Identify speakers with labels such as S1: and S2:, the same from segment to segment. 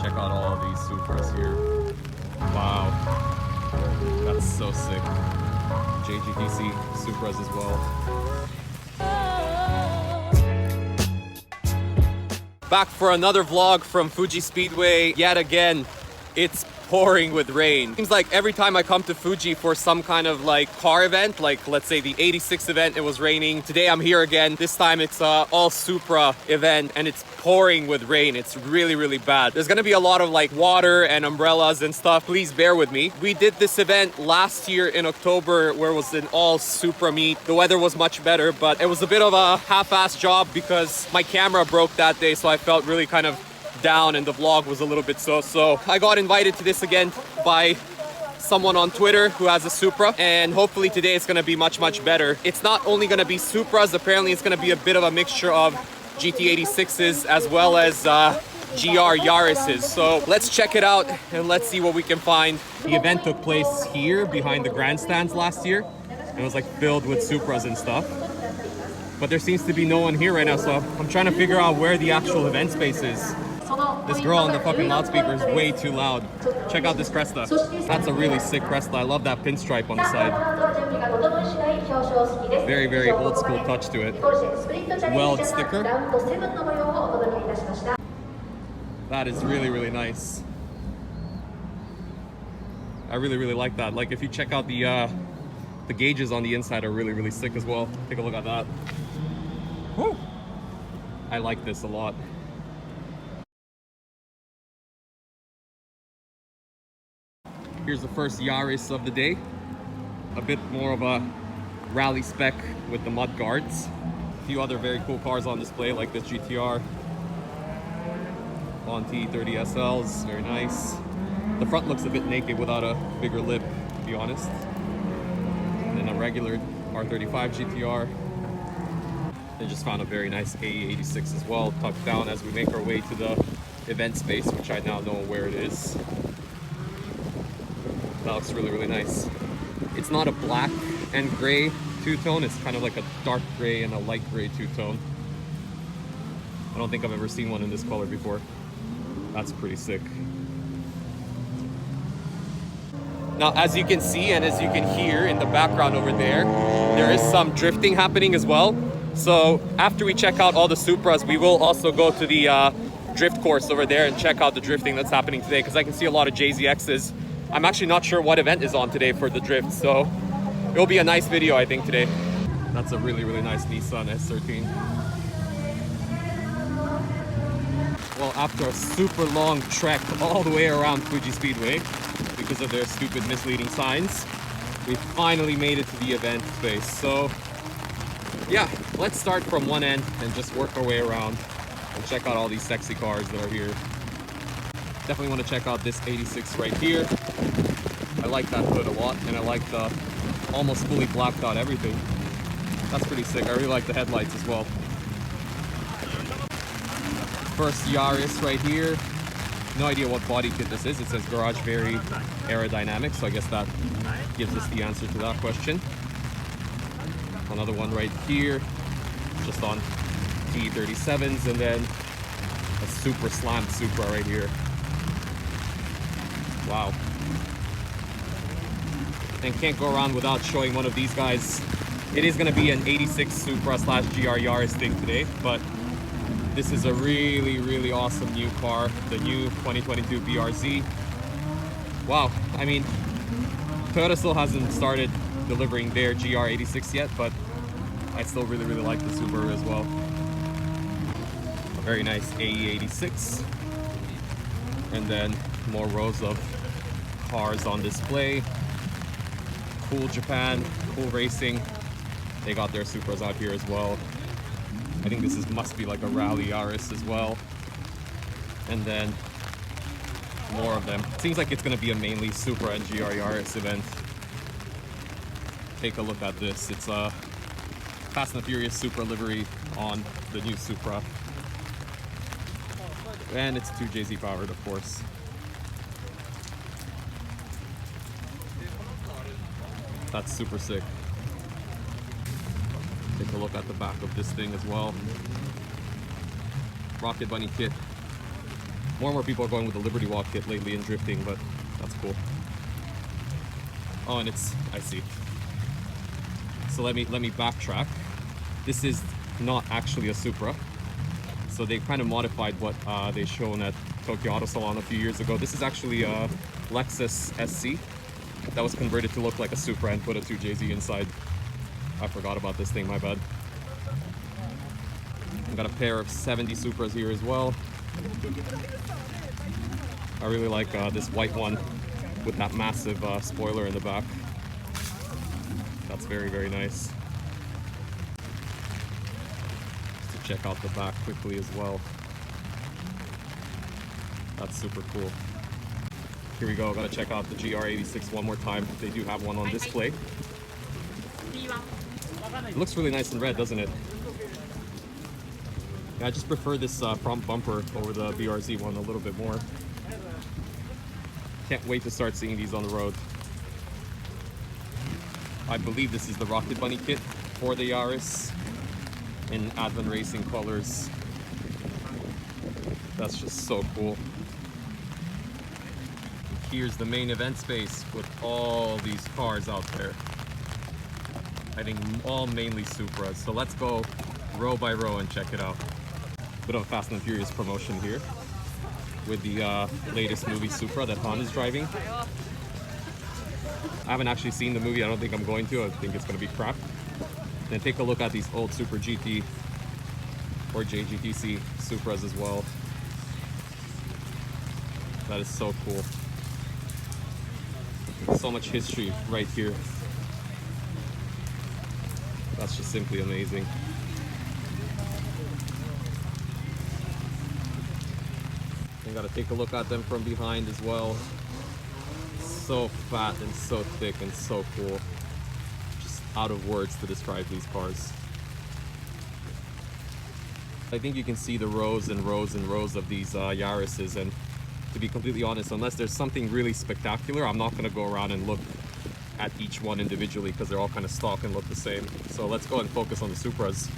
S1: Check out all of these Supras here. Wow, that's so sick. Jgtc Supras as well. Back for another vlog from Fuji Speedway. Yet again, it's pouring with rain. Seems like every time I come to Fuji for some kind of like car event, like let's say the 86 event, it was raining. Today I'm here again. This time it's all Supra event and it's pouring with rain. It's really, really bad. There's gonna be a lot of like water and umbrellas and stuff. Please bear with me. We did this event last year in October where it was an all Supra meet. The weather was much better, but it was a bit of a half-assed job because my camera broke that day, so I felt really kind of down and the vlog was a little bit so I got invited to this again by someone on Twitter who has a Supra, and hopefully today it's going to be much better. It's not only going to be Supras, apparently it's going to be a bit of a mixture of GT86s as well as GR Yaris's. So let's check it out and let's see what we can find. The event took place here behind the grandstands last year. It was like filled with Supras and stuff, but there seems to be no one here right now, so I'm trying to figure out where the actual event space is. This girl on the fucking loudspeaker is way too loud. Check out this Cresta. That's a really sick Cresta. I love that pinstripe on the side. Very old school touch to it. Weld sticker. That is really nice. I really like that. Like if you check out the gauges on the inside are really sick as well. Take a look at that. Woo! I like this a lot. Here's the first Yaris of the day. A bit more of a rally spec with the mud guards. A few other very cool cars on display like this GTR. Bonti 30 SLs, very nice. The front looks a bit naked without a bigger lip, to be honest. And then a regular R35 GTR. They just found a very nice AE86 as well, tucked down as we make our way to the event space, which I now know where it is. That looks really nice. It's not a black and gray two-tone, it's kind of like a dark gray and a light gray two-tone. I don't think I've ever seen one in this color before. That's pretty sick. Now, as you can see and as you can hear in the background over there, there is some drifting happening as well. So after we check out all the Supras, we will also go to the drift course over there and check out the drifting that's happening today, because I can see a lot of JZXs. I'm actually not sure what event is on today for the drift, so it'll be a nice video, I think, today. That's a really nice Nissan S13. Well, after a super long trek all the way around Fuji Speedway because of their stupid misleading signs, we finally made it to the event space. So yeah, let's start from one end and just work our way around and check out all these sexy cars that are here. Definitely want to check out this 86 right here. I like that hood a lot, and I like the almost fully blacked out everything. That's pretty sick. I really like the headlights as well. First Yaris right here. No idea what body kit this is. It says Garage Very Aerodynamic, so I guess that gives us the answer to that question. Another one right here, just on T37s, and then a super slammed Supra right here. Wow. And can't go around without showing one of these guys. It is going to be an 86 Supra / GR Yaris thing today, but this is a really awesome new car, the new 2022 BRZ. Wow, I mean, Toyota still hasn't started delivering their GR86 yet, but I still really like the Subaru as well. A very nice AE86. And then more rows of cars on display. Cool Japan, cool racing. They got their Supras out here as well. I think this must be like a rally Yaris as well. And then more of them. It seems like it's going to be a mainly Supra and GR Yaris event. Take a look at this. It's a Fast and the Furious Supra livery on the new Supra. And it's 2JZ powered, of course. That's super sick. Take a look at the back of this thing as well. Rocket Bunny kit. More and more people are going with the Liberty Walk kit lately in drifting, but that's cool. Oh, and it's, I see. So let me backtrack. This is not actually a Supra. So they kind of modified what they shown at Tokyo Auto Salon a few years ago. This is actually a Lexus SC that was converted to look like a Supra and put a 2JZ inside. I forgot about this thing, my bad. I've got a pair of 70 Supras here as well. I really like this white one with that massive spoiler in the back. That's very, very nice. Just to check out the back quickly as well. That's super cool. Here we go, gotta check out the Jgtc one more time. They do have one on display. It looks really nice in red, doesn't it? Yeah, I just prefer this front bumper over the BRZ one a little bit more. Can't wait to start seeing these on the road. I believe this is the Rocket Bunny kit for the Yaris in Advan Racing colors. That's just so cool. Here's the main event space with all these cars out there. I think all mainly Supras. So let's go row by row and check it out. Bit of a Fast and Furious promotion here with the latest movie Supra that Han is driving. I haven't actually seen the movie. I don't think I'm going to. I think it's going to be crap. Then take a look at these old Super GT or Jgtc Supras as well. That is so cool. So much history right here. That's just simply amazing. You gotta take a look at them from behind as well. So fat and so thick and so cool. Just out of words to describe these cars. I think you can see the rows and rows and rows of these Yarises, and to be completely honest, unless there's something really spectacular, I'm not gonna go around and look at each one individually because they're all kind of stock and look the same. So let's go and focus on the Supras.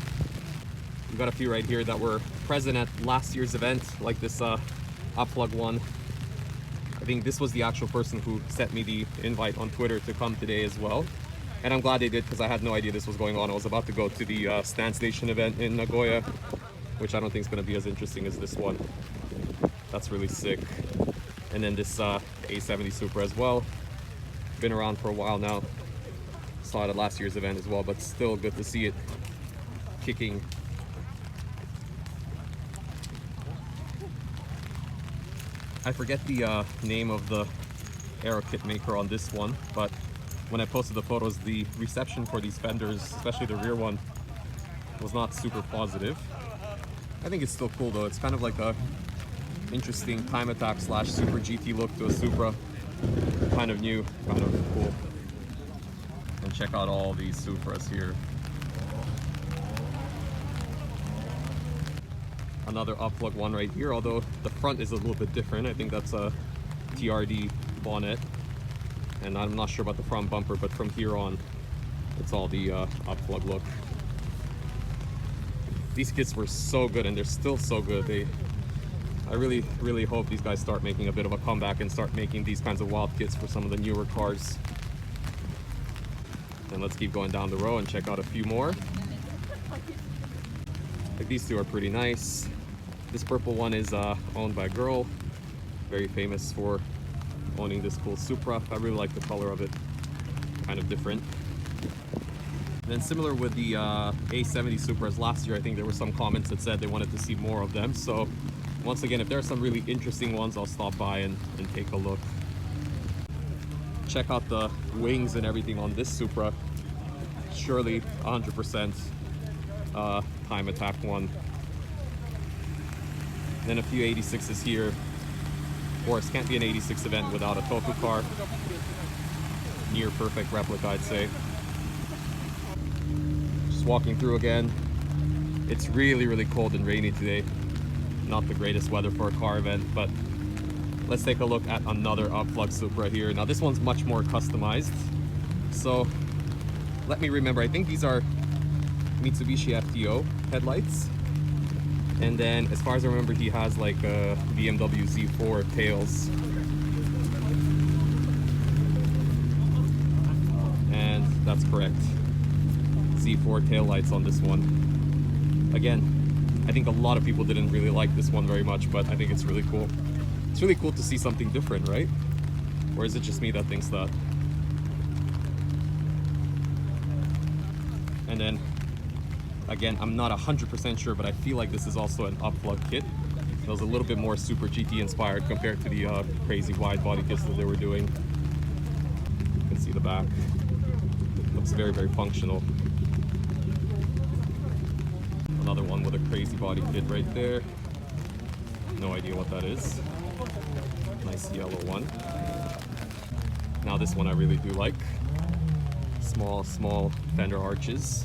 S1: We've got a few right here that were present at last year's event, like this Upplug one. I think this was the actual person who sent me the invite on Twitter to come today as well. And I'm glad they did because I had no idea this was going on. I was about to go to the Stand Station event in Nagoya, which I don't think is going to be as interesting as this one. That's really sick. And then this A70 Supra as well. Been around for a while now. Saw it at last year's event as well, but still good to see it kicking. I forget the name of the aero kit maker on this one, but when I posted the photos, the reception for these fenders, especially the rear one, was not super positive. I think it's still cool though. It's kind of like a interesting time attack slash Super GT look to a Supra. Kind of new, kind of cool. And check out all these Supras here. Another Upplug one right here, although the front is a little bit different. I think that's a TRD bonnet. And I'm not sure about the front bumper, but from here on, it's all the Upplug look. These kits were so good, and they're still so good. I really hope these guys start making a bit of a comeback and start making these kinds of wild kits for some of the newer cars. And let's keep going down the row and check out a few more. Like these two are pretty nice. This purple one is owned by a girl, very famous for owning this cool Supra. I really like the color of it, kind of different. And then similar with the A70 Supras last year, I think there were some comments that said they wanted to see more of them. So once again, if there are some really interesting ones, I'll stop by and take a look. Check out the wings and everything on this Supra. Surely 100% time attack one. Then a few 86s here. Of course, can't be an 86 event without a Tofu car. Near perfect replica, I'd say. Just walking through again. It's really cold and rainy today. Not the greatest weather for a car event, but let's take a look at another Upplug Supra here. Now this one's much more customized. So let me remember, I think these are Mitsubishi FTO headlights. And then, as far as I remember, he has like a BMW Z4 tails. And that's correct. Z4 tail lights on this one. Again, I think a lot of people didn't really like this one very much, but I think it's really cool. It's really cool to see something different, right? Or is it just me that thinks that? And then, again, I'm not 100% sure, but I feel like this is also an up-plug kit. It was a little bit more Super GT inspired compared to the crazy wide body kits that they were doing. You can see the back. Looks very, very functional. Another one with a crazy body kit right there. No idea what that is. Nice yellow one. Now this one I really do like. Small fender arches.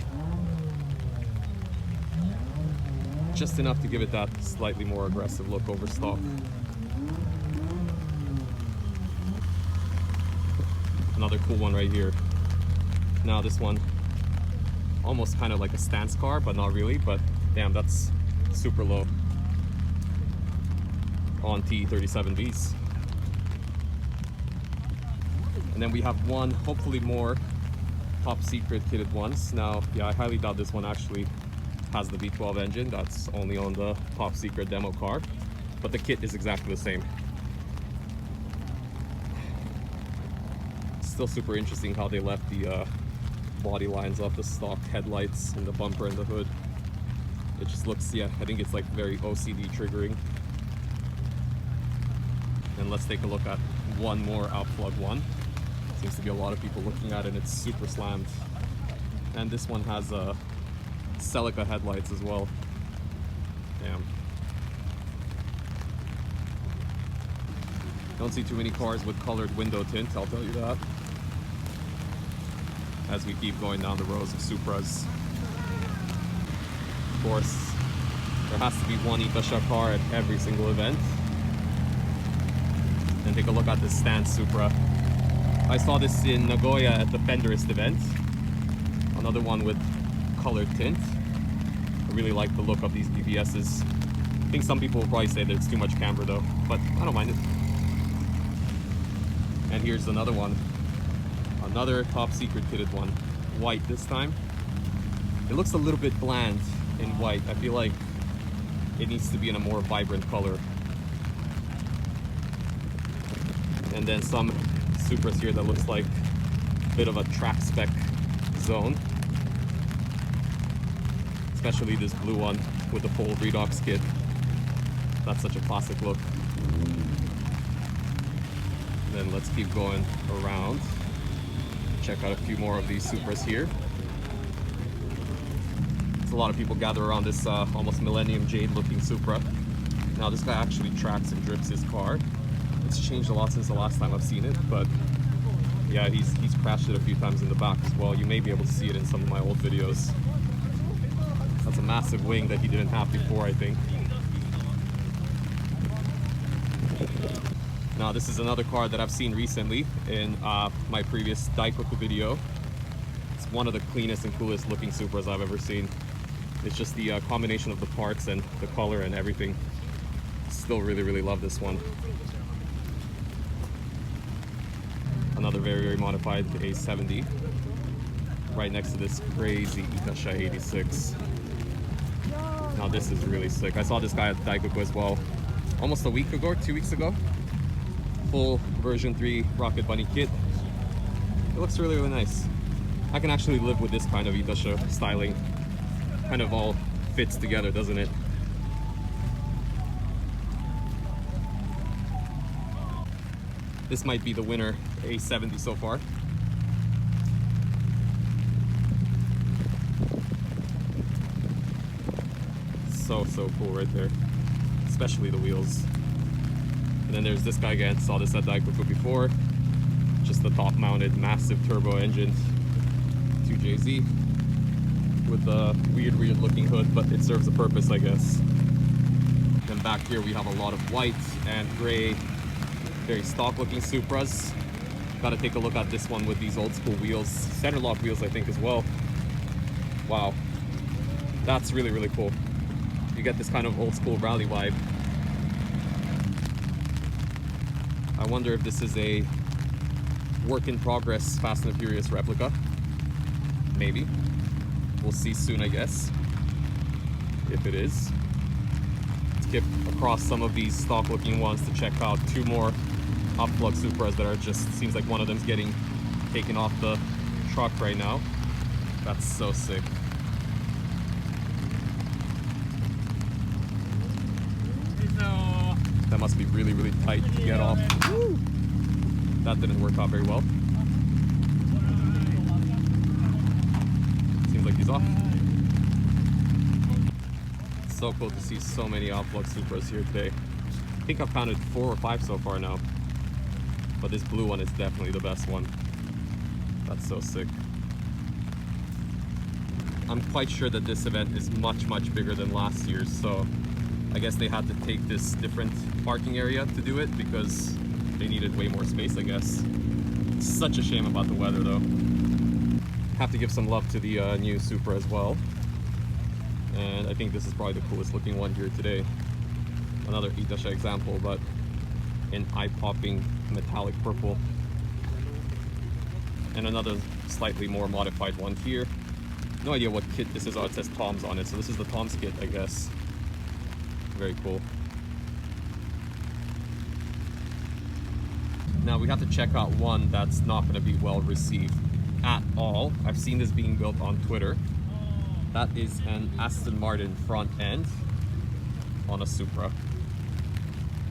S1: Just enough to give it that slightly more aggressive look over stock. Another cool one right here. Now this one, almost kind of like a stance car, but not really, but damn, that's super low on T37Bs. And then we have one, hopefully more, top secret kitted ones. Now, yeah, I highly doubt this one actually has the V12 engine. That's only on the top secret demo car, but the kit is exactly the same. Still super interesting how they left the body lines off the stock headlights and the bumper and the hood. It just looks, yeah, I think it's like very OCD triggering. And let's take a look at one more outplug one. Seems to be a lot of people looking at it, and it's super slammed. And this one has Celica headlights as well. Damn. Don't see too many cars with colored window tint, I'll tell you that. As we keep going down the rows of Supras. Of course, there has to be one Itasha car at every single event. And take a look at this stance Supra. I saw this in Nagoya at the Fenderist event. Another one with colored tint. I really like the look of these BBSs. I think some people will probably say that it's too much camber though, but I don't mind it. And here's another one. Another top secret kitted one. White this time. It looks a little bit bland in white. I feel like it needs to be in a more vibrant color. And then some Supras here that looks like a bit of a track spec zone. Especially this blue one with the full redox kit. That's such a classic look. Then let's keep going around. Check out a few more of these Supras here. There's a lot of people gather around this almost Millennium Jade looking Supra. Now this guy actually tracks and drips his car. It's changed a lot since the last time I've seen it, but yeah, he's crashed it a few times in the back as well. You may be able to see it in some of my old videos. That's a massive wing that he didn't have before, I think. Now this is another car that I've seen recently in my previous Daikoku video. It's one of the cleanest and coolest looking Supras I've ever seen. It's just the combination of the parts and the color and everything. Still really love this one. Another very modified A70. Right next to this crazy Itasha 86. Now this is really sick. I saw this guy at Daikoku as well. Almost a week ago or 2 weeks ago. Full version 3 Rocket Bunny kit. It looks really nice. I can actually live with this kind of Itasha styling. Kind of all fits together, doesn't it? This might be the winner A70 so far. So cool right there. Especially the wheels. And then there's this guy again, saw this at Daikoku before. Just the top mounted massive turbo engine 2JZ with a weird looking hood, but it serves a purpose, I guess. Then back here we have a lot of white and gray, very stock looking Supras. Gotta take a look at this one with these old school wheels, center lock wheels I think as well. Wow, that's really cool. You get this kind of old school rally vibe. I wonder if this is a work in progress Fast and Furious replica. Maybe. We'll see soon, I guess, if it is. Let's skip across some of these stock looking ones to check out two more upplug Supras that are just, seems like one of them's getting taken off the truck right now. That's so sick. That must be really, really tight to get off. Woo! That didn't work out very well. Seems like he's off. So cool to see so many upplug Supras here today. I think I've counted 4 or 5 so far now. But this blue one is definitely the best one. That's so sick. I'm quite sure that this event is much, much bigger than last year's, so I guess they had to take this different parking area to do it because they needed way more space, I guess. It's such a shame about the weather though. Have to give some love to the new Supra as well. And I think this is probably the coolest looking one here today. Another Jgtc example, but in eye-popping metallic purple. And another slightly more modified one here. No idea what kit this is. Oh, it says Tom's on it, so this is the Tom's kit, I guess. Very cool. Now we have to check out one that's not going to be well received at all. I've seen this being built on Twitter. That is an Aston Martin front end on a Supra.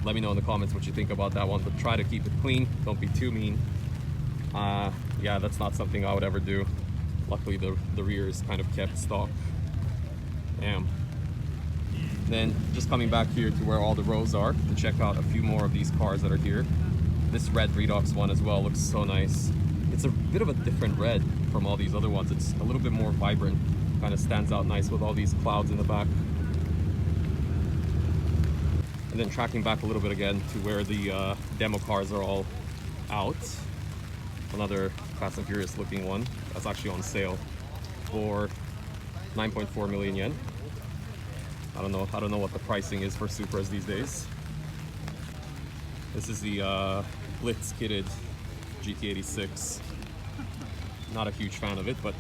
S1: Let me know in the comments what you think about that one, but try to keep it clean. Don't be too mean. Yeah, that's not something I would ever do. Luckily the rear is kind of kept stock. Damn. Then just coming back here to where all the rows are to check out a few more of these cars that are here. This red Redox one as well looks so nice. It's a bit of a different red from all these other ones. It's a little bit more vibrant. Kind of stands out nice with all these clouds in the back. And then tracking back a little bit again to where the demo cars are all out. Another Fast and Furious looking one that's actually on sale for 9.4 million yen. I don't know what the pricing is for Supras these days. This is the Blitz kitted Jgtc. Not a huge fan of it, but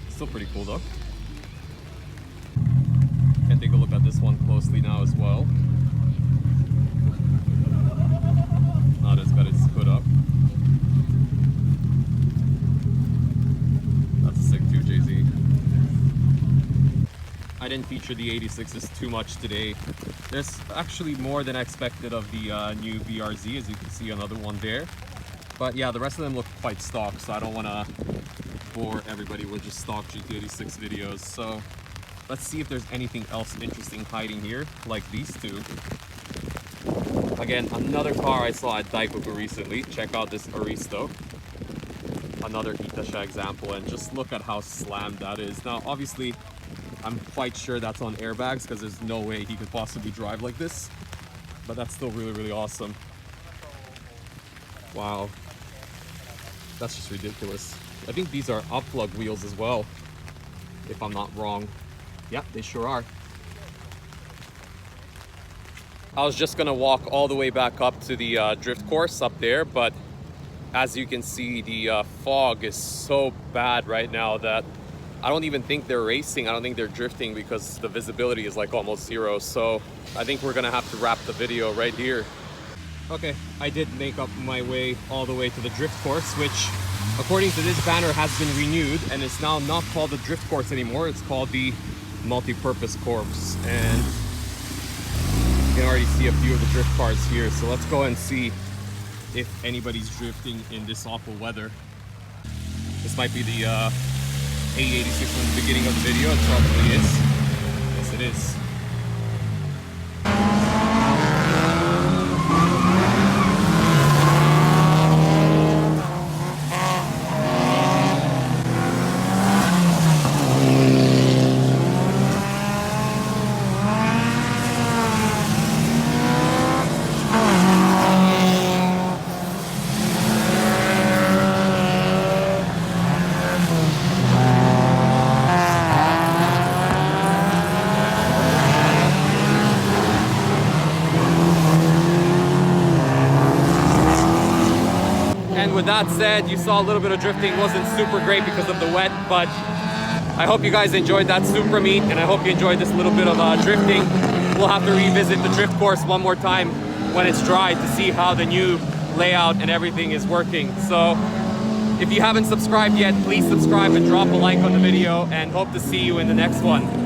S1: still pretty cool though. And take a look at this one closely now as well. Not as got its hood up. That's sick too, Jay-Z. I didn't feature the 86s too much today. There's actually more than I expected of the new VRZ, as you can see another one there. But yeah, the rest of them look quite stock, so I don't want to bore everybody with just stock GT86 videos. So let's see if there's anything else interesting hiding here, like these two. Again, another car I saw at Daikoku recently. Check out this Aristo. Another Jgtc example, and just look at how slammed that is. Now, obviously, I'm quite sure that's on airbags because there's no way he could possibly drive like this. But that's still really, really awesome. Wow. That's just ridiculous. I think these are upplug wheels as well, if I'm not wrong. Yep, they sure are. I was just gonna walk all the way back up to the drift course up there, but as you can see, the fog is so bad right now that I don't even think they're racing. I don't think they're drifting because the visibility is like almost zero. So I think we're gonna have to wrap the video right here. Okay, I did make up my way all the way to the drift course, which according to this banner has been renewed and it's now not called the drift course anymore. It's called the multi-purpose course. And you can already see a few of the drift cars here. So let's go and see if anybody's drifting in this awful weather. This might be the A86 from the beginning of the video. It probably is. Yes, it is. And with that said, you saw a little bit of drifting. Wasn't super great because of the wet, but I hope you guys enjoyed that Supra meet, and I hope you enjoyed this little bit of drifting. We'll have to revisit the drift course one more time when it's dry to see how the new layout and everything is working. So if you haven't subscribed yet, please subscribe and drop a like on the video, and hope to see you in the next one.